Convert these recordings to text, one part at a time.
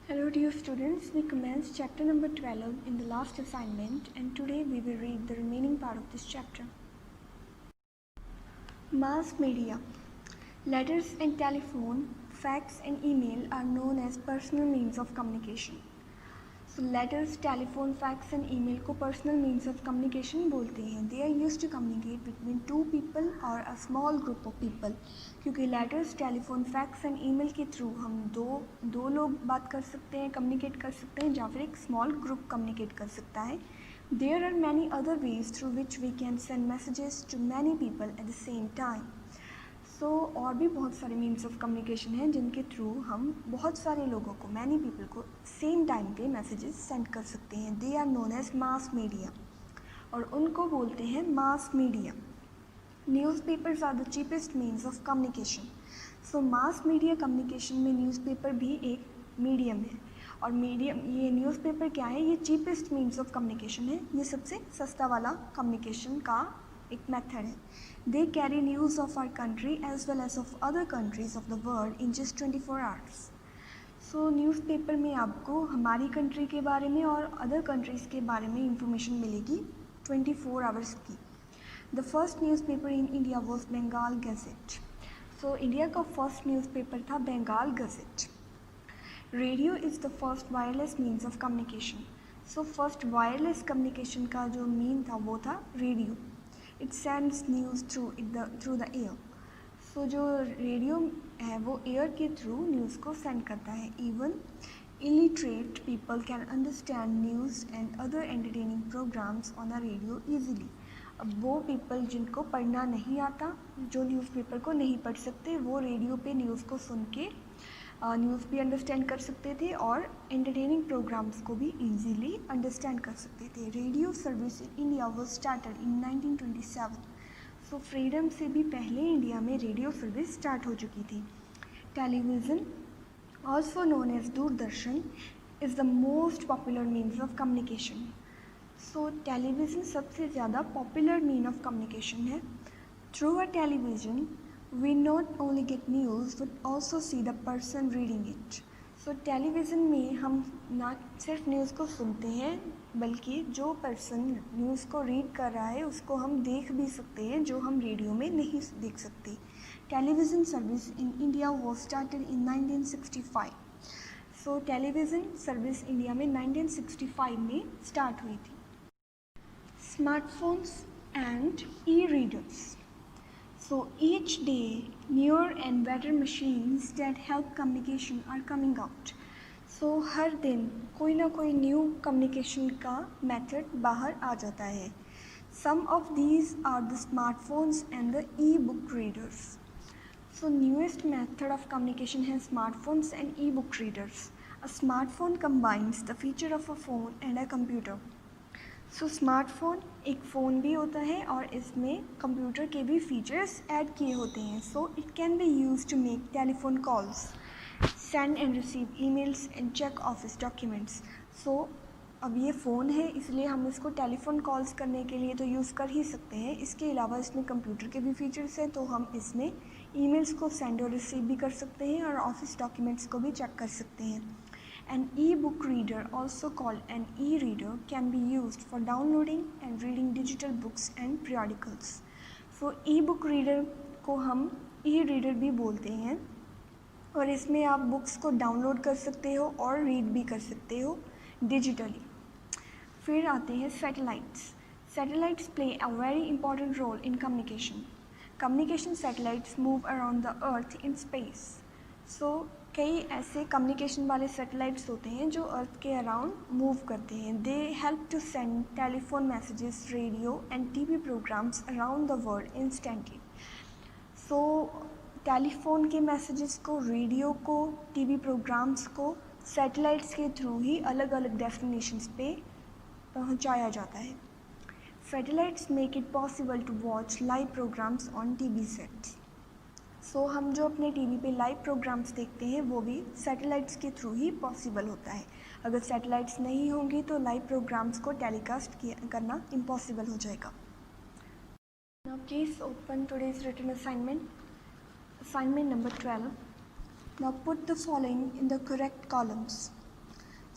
Hello dear students, we commenced chapter number 12 in the last assignment and today we will read the remaining part of this chapter. Mass media. Letters and telephone, fax and email are known as personal means of communication. So letters, telephone, fax and email को personal means of communication बोलते हैं. They are used to communicate between two people or a small group of people. क्योंकि letters, telephone, fax and email के through हम दो लोग बात कर सकते हैं, communicate कर सकते हैं, या फिर एक small group communicate कर सकता है. There are many other ways through which we can send messages to many people at the same time. और भी बहुत सारे मीन्स ऑफ कम्युनिकेशन हैं जिनके थ्रू हम बहुत सारे लोगों को, मैनी पीपल को सेम टाइम पे मैसेजेस सेंड कर सकते हैं. They are known as mass media और उनको बोलते हैं mass media. Newspapers are the cheapest means of communication. So mass media communication में न्यूज़पेपर भी एक मीडियम है. और मीडियम, ये न्यूज़पेपर क्या है? ये चीपेस्ट मीन्स ऑफ कम्युनिकेशन है. ये सबसे सस्ता वाला कम्युनिकेशन का एक मेथड है. They carry news of our country as well as of other countries of the world in just 24 hours. So newspaper में आपको हमारी कंट्री के बारे में और अदर कंट्रीज़ के बारे में इंफॉर्मेशन मिलेगी 24 आवर्स की. The first newspaper in India was Bengal Gazette. So India का फर्स्ट न्यूज़पेपर था Bengal Gazette. Radio is the first wireless means of communication. So first wireless communication का जो मीन था वो था radio. It sends news through the air. So जो radio है वो एयर के थ्रू न्यूज़ को सेंड करता है. Even illiterate people can understand news and other entertaining programmes on a radio easily. अब वो पीपल जिनको पढ़ना नहीं आता, जो न्यूज़पेपर को नहीं पढ़ सकते, वो रेडियो पे न्यूज़ को सुन के न्यूज़ भी अंडरस्टैंड कर सकते थे और एंटरटेनिंग प्रोग्राम्स को भी इजीली अंडरस्टैंड कर सकते थे. Radio service in India was started in 1927. So freedom से भी पहले इंडिया में रेडियो सर्विस स्टार्ट हो चुकी थी. Television, also known as Doordarshan, is the most popular means of communication. So television सबसे ज़्यादा पॉपुलर मीन ऑफ कम्युनिकेशन है. Through a television we not only get news but also see the person reading it. So television में हम ना सिर्फ news को सुनते हैं बल्कि जो पर्सन न्यूज़ को रीड कर रहा है उसको हम देख भी सकते हैं, जो हम रेडियो में नहीं देख सकते. Television service in India was started in 1965. So television service India में 1965 में स्टार्ट हुई थी. Smartphones and E readers. So each day, newer and better machines that help communication are coming out. So हर दिन कोई ना कोई न्यू कम्युनिकेशन का method बाहर आ जाता है. Some of these are the smartphones and the e-book readers. So newest method of communication has smartphones and e-book readers. A smartphone combines the feature of a phone and a computer. So smartphone एक phone भी होता है और इसमें computer के भी features add किए होते हैं. So it can be use to make telephone calls, send and receive emails and check office documents. So अब ये फ़ोन है इसलिए हम इसको टेलीफोन कॉल्स करने के लिए तो यूज़ कर ही सकते हैं. इसके अलावा इसमें कंप्यूटर के भी फीचर्स हैं तो हम इसमें ईमेल्स को सेंड और रिसीव भी कर सकते हैं और ऑफिस डॉक्यूमेंट्स को भी चेक कर सकते हैं. An e-book reader, also called an e-reader, can be used for downloading and reading digital books and periodicals. So e-book reader को हम e-reader भी बोलते हैं और इसमें आप बुक्स को डाउनलोड कर सकते हो और रीड भी कर सकते हो डिजिटली. फिर आते हैं satellites. Satellites play a very important role in communication. Communication satellites move around the earth in space. So कई ऐसे कम्युनिकेशन वाले सैटेलाइट्स होते हैं जो अर्थ के अराउंड मूव करते हैं. They help to send telephone messages, radio and TV programmes around the world instantly. So telephone के मैसेजेस को, रेडियो को, टीवी प्रोग्राम्स को सैटेलाइट्स के थ्रू ही अलग अलग डेस्टिनेशंस पे पहुंचाया जाता है. Satellites make it possible to watch live programmes on TV sets. So हम जो अपने टीवी पे लाइव प्रोग्राम्स देखते हैं वो भी सैटेलाइट्स के थ्रू ही पॉसिबल होता है. अगर सैटेलाइट्स नहीं होंगी तो लाइव प्रोग्राम्स को टेलीकास्ट करना इम्पॉसिबल हो जाएगा. Now please open today's written assignment. Assignment number 12. Now put the following in the correct columns.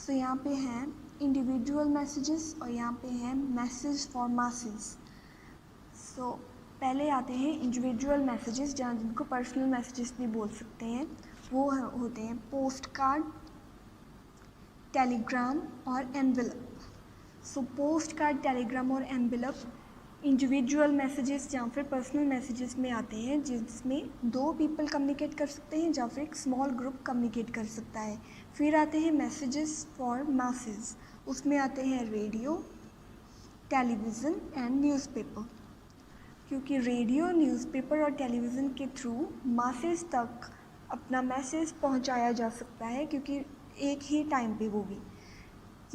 So यहाँ पे हैं इंडिविजुअल मैसेजेस और यहाँ पे हैं मैसेज फॉर मासेस। सो पहले आते हैं इंडिविजुअल मैसेजेस, जहाँ जिनको पर्सनल मैसेजेस भी बोल सकते हैं। वो होते हैं पोस्ट कार्ड, टेलीग्राम और envelope. So post card, Telegram और एनवेलप इंडिविजुअल मैसेजेस या फिर पर्सनल मैसेजेस में आते हैं, जिसमें 2 पीपल कम्युनिकेट कर सकते हैं या फिर एक स्मॉल ग्रुप कम्युनिकेट कर सकता है। फिर आते हैं मैसेजेस फॉर मासेस, उसमें आते हैं रेडियो, टेलीविज़न एंड न्यूज़पेपर। क्योंकि रेडियो, न्यूज़पेपर और टेलीविज़न के थ्रू मासेस तक अपना मैसेज पहुंचाया जा सकता है, क्योंकि एक ही टाइम पे वो भी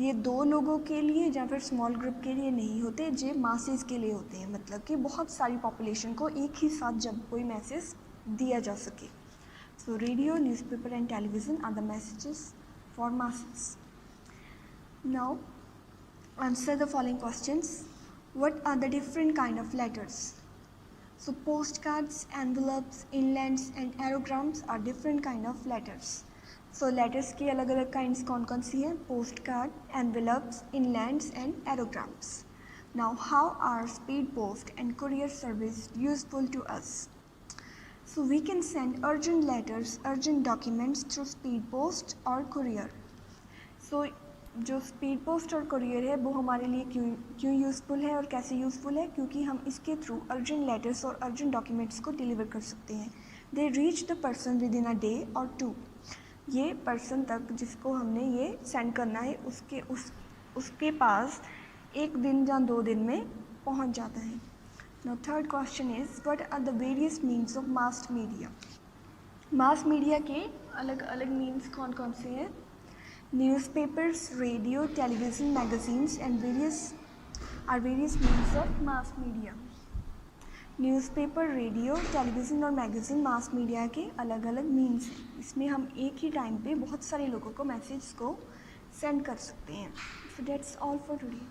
ये 2 लोगों के लिए या फिर स्मॉल ग्रुप के लिए नहीं होते, जो मासेस के लिए होते हैं, मतलब कि बहुत सारी पॉपुलेशन को एक ही साथ जब कोई मैसेज दिया जा सके। So radio, newspaper and television are the messages for masses. Now answer the following questions. What are the different kind of letters? So postcards, envelopes, inlands and aerograms are different kind of letters. So letters की अलग अलग kinds कौन कौन सी हैं? Postcard, envelopes, inlands and aerograms. Now how are speed post and courier service useful to us? So we can send urgent letters, urgent documents through speed post or courier. So जो speed post और courier है वो हमारे लिए क्यों useful है और कैसे यूज़फुल है? क्योंकि हम इसके थ्रू अर्जेंट लेटर्स और अर्जेंट डॉक्यूमेंट्स को डिलीवर कर सकते हैं। They reach the person with in a day और 2। ये पर्सन तक जिसको हमने ये सेंड करना है उसके पास 1 दिन या 2 दिन में पहुंच जाता है। Now third question is what are the various means of mass media? Mass media के अलग अलग मीन्स कौन कौन से हैं? Newspapers, radio, television, magazines and various means of mass media. Newspaper, radio, television और मैगज़ीन मास मीडिया के अलग अलग मीन्स हैं। इसमें हम एक ही टाइम पे बहुत सारे लोगों को मैसेज को सेंड कर सकते हैं। So that's all for today.